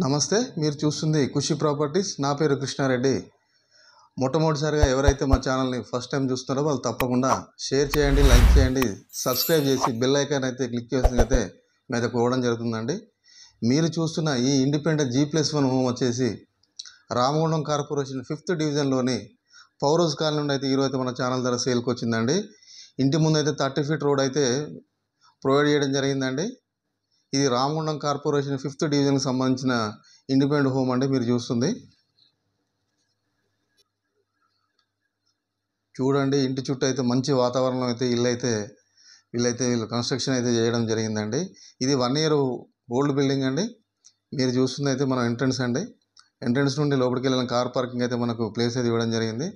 నమస్తే. మీరు చూస్తుంది ఖుషి ప్రాపర్టీస్. నా పేరు కృష్ణారెడ్డి. మొట్టమొదటిసారిగా ఎవరైతే మా ఛానల్ని ఫస్ట్ టైం చూస్తున్నారో వాళ్ళు తప్పకుండా షేర్ చేయండి, లైక్ చేయండి, సబ్స్క్రైబ్ చేసి బెల్ ఐకాన్ అయితే క్లిక్ చేసినట్లయితే మీద పోవడం జరుగుతుందండి. మీరు చూస్తున్న ఈ ఇండిపెండెంట్ G+1 హోమ్ వచ్చేసి రామగుండం కార్పొరేషన్ 5th డివిజన్లోని పౌరోజ్ కాలనీ నుండి అయితే ఈరోజు మన ఛానల్ ద్వారా సేల్కి వచ్చిందండి. ఇంటి ముందు అయితే 30 ఫీట్ రోడ్ అయితే ప్రొవైడ్ చేయడం జరిగిందండి. ఇది రామగుండం కార్పొరేషన్ 5th డివిజన్కి సంబంధించిన ఇండిపెండెంట్ హోమ్ అండి. మీరు చూస్తుంది చూడండి, ఇంటి చుట్టూ అయితే మంచి వాతావరణం అయితే వీళ్ళు కన్స్ట్రక్షన్ అయితే చేయడం జరిగిందండి. ఇది 1 year ఓల్డ్ బిల్డింగ్ అండి. మీరు చూస్తుంది అయితే మన ఎంట్రన్స్ అండి. ఎంట్రన్స్ నుండి లోపలికి వెళ్ళిన కార్ పార్కింగ్ అయితే మనకు ప్లేస్ అయితే ఇవ్వడం జరిగింది.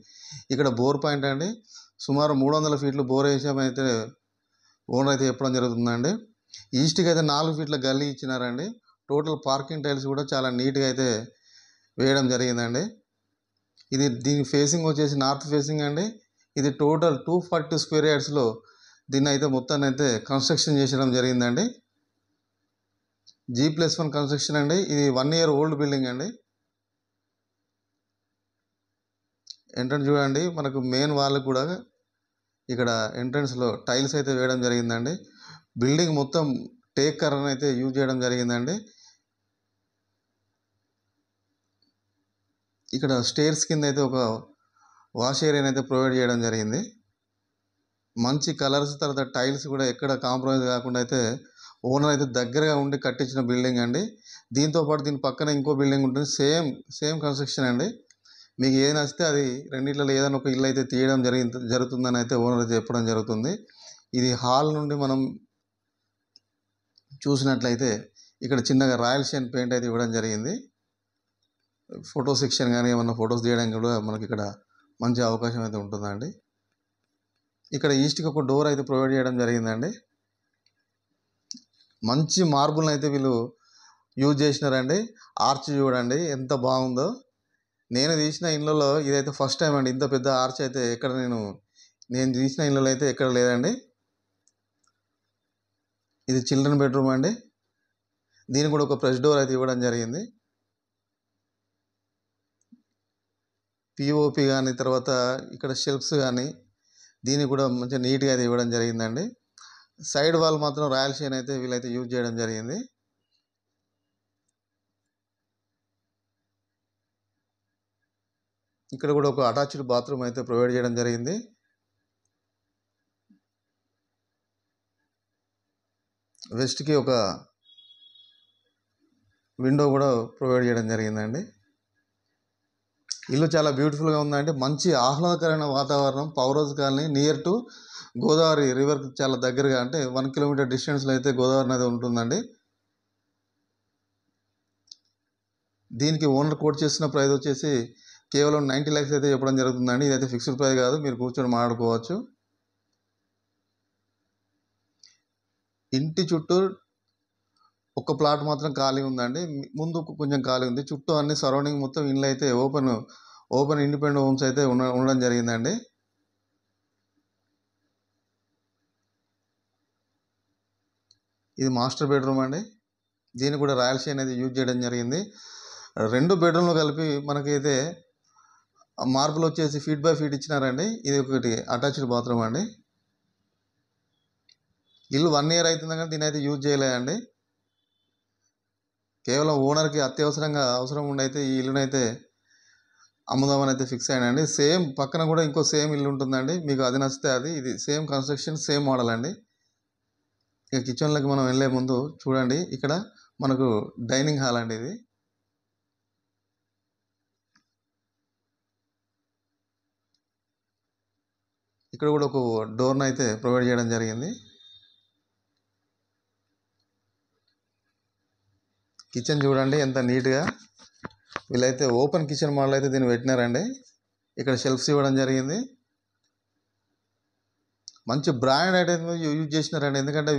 ఇక్కడ బోర్ పాయింట్ అండి. సుమారు 300 ఫీట్లు బోర్ వేసామైతే ఓనర్ అయితే చెప్పడం జరుగుతుందండి. ఈస్ట్కి అయితే 4 ఫీట్ల గల్లీ ఇచ్చినారండి. టోటల్ పార్కింగ్ టైల్స్ కూడా చాలా నీట్గా అయితే వేయడం జరిగిందండి. దీని ఫేసింగ్ వచ్చేసి నార్త్ ఫేసింగ్ అండి. ఇది టోటల్ 240 స్క్వేర్ యార్డ్స్లో దీన్ని అయితే మొత్తాన్ని అయితే కన్స్ట్రక్షన్ చేసడం జరిగిందండి. G+1 కన్స్ట్రక్షన్ అండి. ఇది 1 year ఓల్డ్ బిల్డింగ్ అండి. ఎంట్రన్స్ చూడండి, మనకు మెయిన్ వాళ్ళకు కూడా ఇక్కడ ఎంట్రన్స్లో టైల్స్ అయితే వేయడం జరిగిందండి. బిల్డింగ్ మొత్తం టేక్ కర్రను అయితే యూజ్ చేయడం జరిగిందండి. ఇక్కడ స్టేర్స్ కింద అయితే ఒక వాష్ ఏరియాని అయితే ప్రొవైడ్ చేయడం జరిగింది. మంచి కలర్స్, తర్వాత టైల్స్ కూడా ఎక్కడ కాంప్రమైజ్ కాకుండా అయితే ఓనర్ అయితే దగ్గరగా ఉండి కట్టించిన బిల్డింగ్ అండి. దీంతోపాటు దీని పక్కన ఇంకో బిల్డింగ్ ఉంటుంది, సేమ్ కన్స్ట్రక్షన్ అండి. మీకు ఏది నచ్చితే అది రెండిట్లలో ఏదైనా ఒక ఇల్లు అయితే తీయడం జరుగుతుందని అయితే ఓనర్ అయితే చెప్పడం జరుగుతుంది. ఇది హాల్ నుండి మనం చూసినట్లయితే ఇక్కడ చిన్నగా రాయల్ షైన్ పెయింట్ అయితే ఇవ్వడం జరిగింది. ఫోటో సెక్షన్ కానీ ఏమన్నా ఫొటోస్ తీయడానికి కూడా మనకి ఇక్కడ మంచి అవకాశం అయితే ఉంటుందండి. ఇక్కడ ఈస్ట్కి ఒక డోర్ అయితే ప్రొవైడ్ చేయడం జరిగిందండి. మంచి మార్బుల్ని అయితే వీళ్ళు యూజ్ చేసినారండి. ఆర్చ్ చూడండి ఎంత బాగుందో. నేను తీసిన ఇళ్ళలో ఇదైతే ఫస్ట్ టైం అండి. ఇంత పెద్ద ఆర్చ్ అయితే ఎక్కడ నేను తీసిన ఇళ్ళలో అయితే ఎక్కడ లేదండి. ఇది చిల్డ్రన్ బెడ్రూమ్ అండి. దీనికి కూడా ఒక ప్రెస్ డోర్ అయితే ఇవ్వడం జరిగింది. పిఓపి కానీ, తర్వాత ఇక్కడ షెల్ఫ్స్ కానీ దీనికి కూడా మంచిగా నీట్గా అయితే ఇవ్వడం జరిగిందండి. సైడ్ వాల్ మాత్రం రాయల్ షైన్ అయితే వీళ్ళైతే యూజ్ చేయడం జరిగింది. ఇక్కడ కూడా ఒక అటాచ్డ్ బాత్రూమ్ అయితే ప్రొవైడ్ చేయడం జరిగింది. వెస్ట్కి ఒక విండో కూడా ప్రొవైడ్ చేయడం జరిగిందండి. ఇల్లు చాలా బ్యూటిఫుల్గా ఉందండి. మంచి ఆహ్లాదకరమైన వాతావరణం. పౌరోజ్ కాలనీ నియర్ టు గోదావరి రివర్కి చాలా దగ్గరగా, అంటే 1 kilometer డిస్టెన్స్లో అయితే గోదావరి నది ఉంటుందండి. దీనికి ఓనర్ కోట్ చేసిన ప్రైస్ వచ్చేసి కేవలం 90 lakhs అయితే చెప్పడం జరుగుతుందండి. ఇదైతే ఫిక్స్డ్ ప్రైస్ కాదు, మీరు కూర్చొని మాట్లాడుకోవచ్చు. ఇంటి చుట్టూ ఒక ప్లాట్ మాత్రం ఖాళీ ఉందండి. ముందు కొంచెం ఖాళీ ఉంది. చుట్టూ అన్ని సరౌండింగ్ మొత్తం ఇండ్లు అయితే ఓపెన్ ఇండిపెండెంట్ హోమ్స్ అయితే ఉండడం జరిగిందండి. ఇది మాస్టర్ బెడ్రూమ్ అండి. దీన్ని కూడా రాయల్ షైన్ అనేది యూజ్ చేయడం జరిగింది. 2 బెడ్రూమ్లు కలిపి మనకైతే మార్బుల్ వచ్చేసి ఫీట్ బై ఫీట్ ఇచ్చినారండి. ఇది ఒకటి అటాచ్డ్ బాత్రూమ్ అండి. ఇల్లు 1 year అవుతుంది కానీ దీని అయితే యూజ్ చేయలేదండి. కేవలం ఓనర్కి అత్యవసరంగా అవసరం ఉండైతే ఈ ఇల్లునైతే అమ్ముదామని అయితే ఫిక్స్ అయ్యానండి. సేమ్ పక్కన కూడా ఇంకో సేమ్ ఇల్లు ఉంటుందండి. మీకు అది నచ్చితే అది, ఇది సేమ్ కన్స్ట్రక్షన్, సేమ్ మోడల్ అండి. ఇక కిచెన్లోకి మనం వెళ్ళే ముందు చూడండి, ఇక్కడ మనకు డైనింగ్ హాల్ అండి. ఇది ఇక్కడ కూడా ఒక డోర్ని అయితే ప్రొవైడ్ చేయడం జరిగింది. కిచెన్ చూడండి ఎంత నీట్గా, వీళ్ళైతే ఓపెన్ కిచెన్ మోడల్ అయితే దీన్ని పెట్టినారండి. ఇక్కడ షెల్ఫ్స్ ఇవ్వడం జరిగింది. మంచి బ్రాండ్ ఐటమ్ యూజ్ చేసినారండి. ఎందుకంటే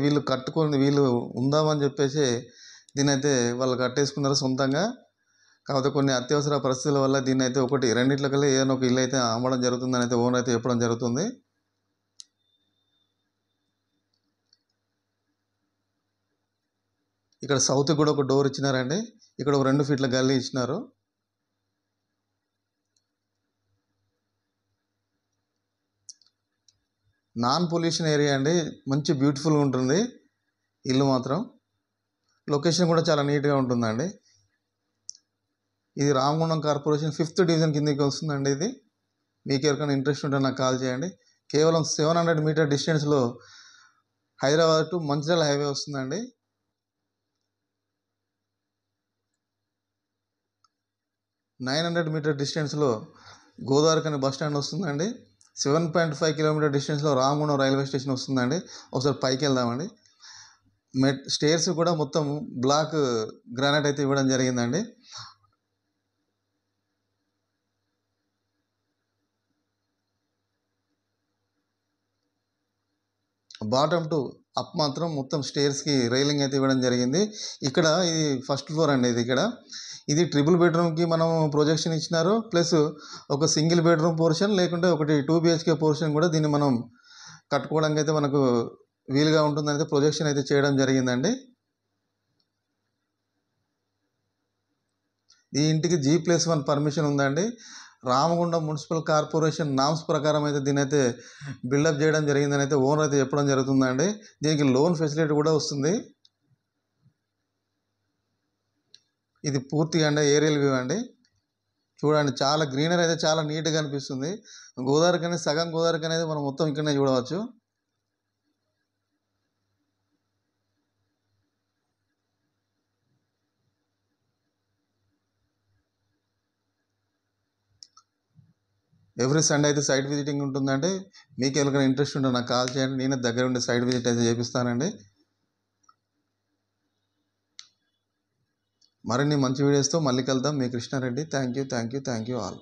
వీళ్ళు ఉందామని చెప్పేసి దీన్ని అయితే వాళ్ళు కట్టేసుకున్నారు సొంతంగా. కాకపోతే కొన్ని అత్యవసర పరిస్థితుల వల్ల దీన్ని అయితే రెండిట్లకల్లా ఏదైనా ఒక ఇల్లు అయితే అమ్మడం జరుగుతుందని అయితే ఓనర్ అయితే చెప్పడం జరుగుతుంది. ఇక్కడ సౌత్కి కూడా ఒక డోర్ ఇచ్చినారండి. ఇక్కడ ఒక 2 ఫీట్ల గల్లీ ఇచ్చినారు. నాన్ పొల్యూషన్ ఏరియా అండి. మంచి బ్యూటిఫుల్గా ఉంటుంది ఇల్లు మాత్రం. లొకేషన్ కూడా చాలా నీట్గా ఉంటుందండి. ఇది రామగుండం కార్పొరేషన్ 5th డివిజన్ కిందకి వస్తుందండి. ఇది మీకు ఎవరికైనా ఇంట్రెస్ట్ ఉంటే నాకు కాల్ చేయండి. కేవలం 700 మీటర్ డిస్టెన్స్లో హైదరాబాద్ టు మంచిర్యాల హైవే వస్తుందండి. 900 మీటర్ డిస్టెన్స్లో గోదావరిఖని బస్ స్టాండ్ వస్తుందండి. 7.5 కిలోమీటర్ డిస్టెన్స్లో రామగుండం రైల్వే స్టేషన్ వస్తుందండి. ఒకసారి పైకి వెళ్దామండి. స్టేర్స్ కూడా మొత్తం బ్లాక్ గ్రానైట్ అయితే ఇవ్వడం జరిగిందండి. బాటమ్ టు అప్ మాత్రం మొత్తం స్టేర్స్కి రైలింగ్ అయితే ఇవ్వడం జరిగింది. ఇక్కడ ఇది ఫస్ట్ ఫ్లోర్ అండి. ఇది ట్రిపుల్ బెడ్రూమ్కి మనం ప్రొజెక్షన్ ఇచ్చినారు. ప్లస్ ఒక సింగిల్ బెడ్రూమ్ పోర్షన్ లేకుంటే ఒకటి 2 BHK పోర్షన్ కూడా దీన్ని మనం కట్టుకోవడానికి అయితే మనకు వీలుగా ఉంటుందనేది ప్రొజెక్షన్ అయితే చేయడం జరిగిందండి. ఈ ఇంటికి G+1 పర్మిషన్ ఉందండి. రామగుండం మున్సిపల్ కార్పొరేషన్ నామ్స్ ప్రకారం అయితే దీని అయితే బిల్డప్ చేయడం జరిగిందని అయితే ఓనర్ అయితే చెప్పడం జరుగుతుందండి. దీనికి లోన్ ఫెసిలిటీ కూడా వస్తుంది. ఇది పూర్తిగా అండి ఏరియల్ వ్యూ అండి. చూడండి, చాలా గ్రీనరీ అయితే చాలా నీట్గా అనిపిస్తుంది. గోదావరిఖని సగం గోదావరిఖని అనేది మనం మొత్తం ఇక్కడనే చూడవచ్చు. ఎవ్రీ సండే అయితే సైట్ విజిటింగ్ ఉంటుందండి. మీకు ఎవరికైనా ఇంట్రెస్ట్ ఉంటే నాకు కాల్ చేయండి. నేనే దగ్గర ఉండి సైట్ విజిట్ అయితే చేపిస్తానండి. మరిన్ని మంచి వీడియోస్తో మళ్ళీ కలుద్దాం. మీ కృష్ణారెడ్డి. Thank you all.